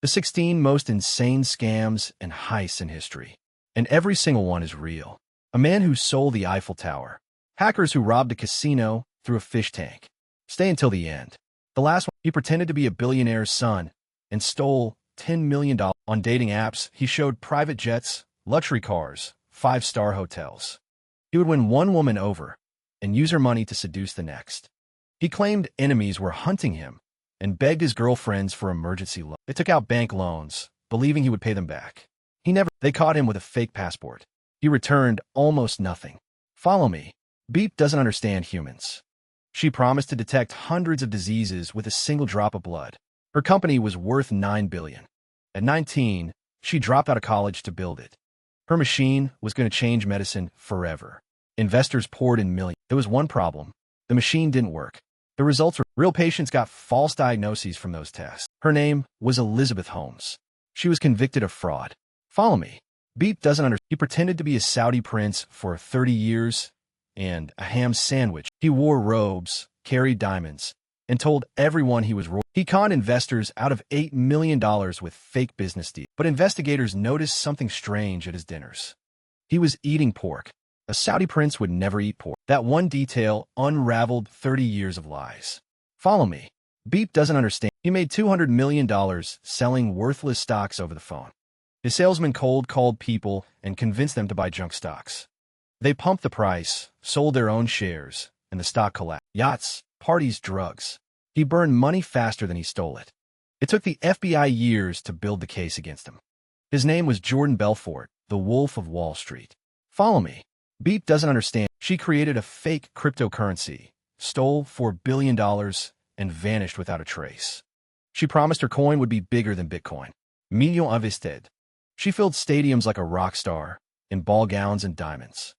The 16 most insane scams and heists in history. And every single one is real. A man who sold the Eiffel Tower. Hackers who robbed a casino through a fish tank. Stay until the end. The last one, he pretended to be a billionaire's son and stole $10 million. On dating apps, he showed private jets, luxury cars, 5-star hotels. He would win one woman over and use her money to seduce the next. He claimed enemies were hunting him and begged his girlfriends for emergency loans. They took out bank loans, believing he would pay them back. They caught him with a fake passport. He returned almost nothing. Follow me. Beep doesn't understand humans. She promised to detect hundreds of diseases with a single drop of blood. Her company was worth $9 billion. At 19, she dropped out of college to build it. Her machine was going to change medicine forever. Investors poured in millions. There was one problem. The machine didn't work. The results were real patients got false diagnoses from those tests. Her name was Elizabeth Holmes. She was convicted of fraud. Follow me. Beep doesn't understand. He pretended to be a Saudi prince for 30 years and a ham sandwich. He wore robes, carried diamonds, and told everyone he was royal. He conned investors out of $8 million with fake business deals. But investigators noticed something strange at his dinners. He was eating pork. A Saudi prince would never eat pork. That one detail unraveled 30 years of lies. Follow me. Beep doesn't understand. He made $200 million selling worthless stocks over the phone. His salesman cold called people and convinced them to buy junk stocks. They pumped the price, sold their own shares, and the stock collapsed. Yachts, parties, drugs. He burned money faster than he stole it. It took the FBI years to build the case against him. His name was Jordan Belfort, the Wolf of Wall Street. Follow me. Beep doesn't understand. She created a fake cryptocurrency, stole $4 billion, and vanished without a trace. She promised her coin would be bigger than Bitcoin. Millions invested. She filled stadiums like a rock star, in ball gowns and diamonds.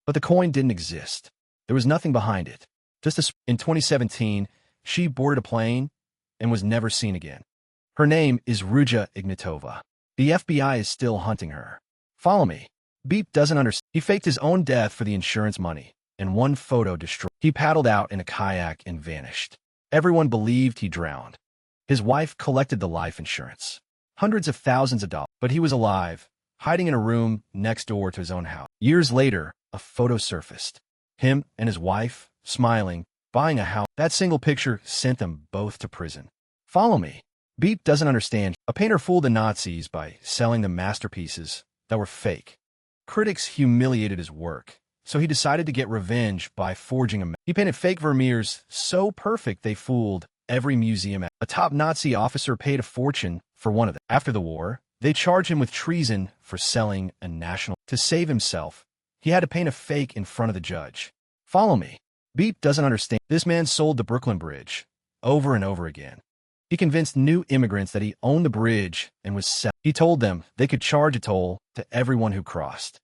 But the coin didn't exist. There was nothing behind it. In 2017, she boarded a plane and was never seen again. Her name is Ruja Ignatova. The FBI is still hunting her. Follow me. Beep doesn't understand. He faked his own death for the insurance money, and one photo destroyed. He paddled out in a kayak and vanished. Everyone believed he drowned. His wife collected the life insurance. Hundreds of thousands of dollars. But he was alive, hiding in a room next door to his own house. Years later, a photo surfaced. Him and his wife, smiling, buying a house. That single picture sent them both to prison. Follow me. Beep doesn't understand. A painter fooled the Nazis by selling them masterpieces that were fake. Critics humiliated his work, so he decided to get revenge by forging a. He painted fake Vermeers so perfect they fooled every museum. A top Nazi officer paid a fortune for one of them. After the war, they charged him with treason for selling a national. To save himself, he had to paint a fake in front of the judge. Follow me. Beep doesn't understand. This man sold the Brooklyn Bridge over and over again. He convinced new immigrants that he owned the bridge and was selling. He told them they could charge a toll to everyone who crossed.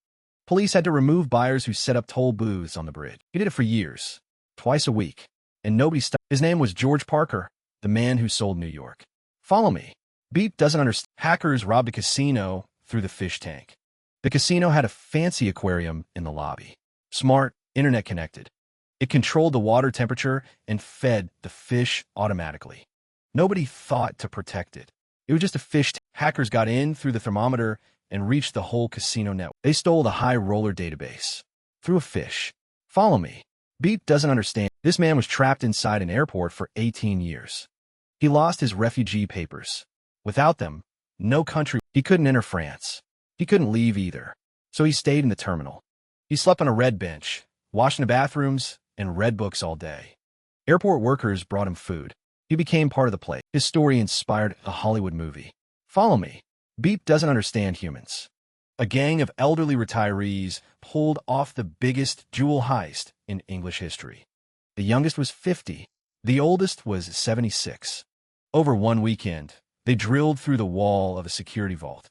Police had to remove buyers who set up toll booths on the bridge. He did it for years, twice a week, and nobody stopped. His name was George Parker, the man who sold New York. Follow me. Beep doesn't understand. Hackers robbed a casino through the fish tank. The casino had a fancy aquarium in the lobby. Smart, internet connected. It controlled the water temperature and fed the fish automatically. Nobody thought to protect it. It was just a fish tank. Hackers got in through the thermometer and reached the whole casino network. They stole the high roller database through a fish. Follow me. Beep doesn't understand. This man was trapped inside an airport for 18 years. He lost his refugee papers. Without them, no country. He couldn't enter France. He couldn't leave either. So he stayed in the terminal. He slept on a red bench, washed in the bathrooms, and read books all day. Airport workers brought him food. He became part of the play. His story inspired a Hollywood movie. Follow me. Beep doesn't understand humans. A gang of elderly retirees pulled off the biggest jewel heist in English history. The youngest was 50. The oldest was 76. Over one weekend, they drilled through the wall of a security vault.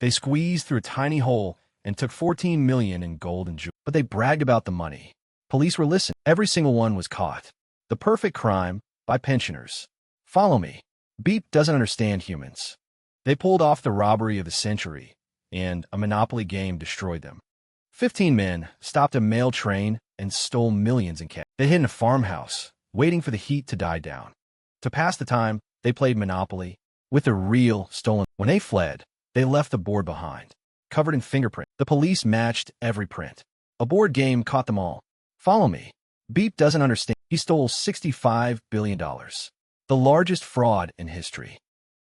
They squeezed through a tiny hole and took $14 million in gold and jewels. But they bragged about the money. Police were listening. Every single one was caught. The perfect crime by pensioners. Follow me. Beep doesn't understand humans. They pulled off the robbery of the century, and a Monopoly game destroyed them. 15 men stopped a mail train and stole millions in cash. They hid in a farmhouse, waiting for the heat to die down. To pass the time, they played Monopoly, with the real stolen. When they fled, they left the board behind, covered in fingerprints. The police matched every print. A board game caught them all. Follow me. Beep doesn't understand. He stole $65 billion, the largest fraud in history.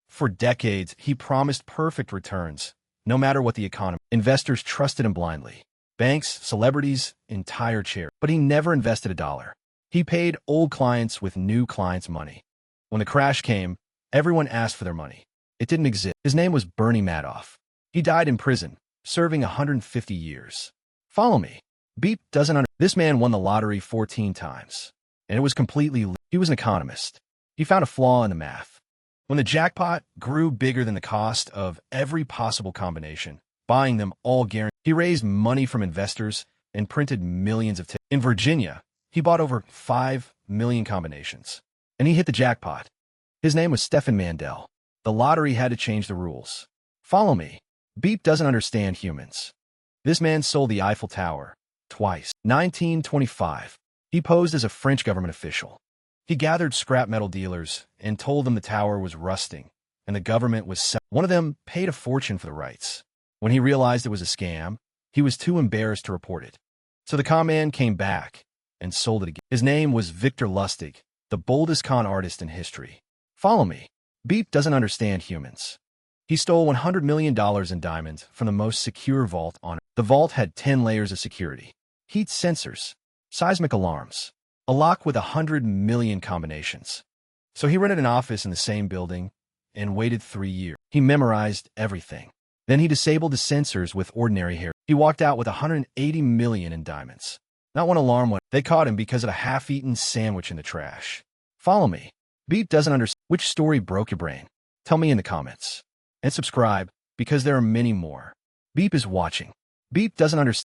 For decades, he promised perfect returns, no matter what the economy. Investors trusted him blindly. Banks, celebrities, entire chairs. But he never invested a dollar. He paid old clients with new clients' money. When the crash came, everyone asked for their money. It didn't exist. His name was Bernie Madoff. He died in prison, serving 150 years. Follow me. Beep doesn't understand. This man won the lottery 14 times, and it was completely. He was an economist. He found a flaw in the math. When the jackpot grew bigger than the cost of every possible combination, buying them all guaranteed, he raised money from investors and printed millions of tickets. In Virginia, he bought over 5 million combinations, and he hit the jackpot. His name was Stephen Mandel. The lottery had to change the rules. Follow me. Beep doesn't understand humans. This man sold the Eiffel Tower twice. 1925. He posed as a French government official. He gathered scrap metal dealers and told them the tower was rusting and the government was selling. One of them paid a fortune for the rights. When he realized it was a scam, he was too embarrassed to report it. So the con man came back and sold it again. His name was Victor Lustig, the boldest con artist in history. Follow me. Beep doesn't understand humans. He stole $100 million in diamonds from the most secure vault on Earth. The vault had 10 layers of security, heat sensors, seismic alarms, a lock with 100 million combinations. So he rented an office in the same building and waited 3 years. He memorized everything. Then he disabled the sensors with ordinary hair. He walked out with 180 million in diamonds. Not one alarm went. They caught him because of a half-eaten sandwich in the trash. Follow me. Beep doesn't understand. Which story broke your brain? Tell me in the comments. And subscribe, because there are many more. Beep is watching. Beep doesn't understand.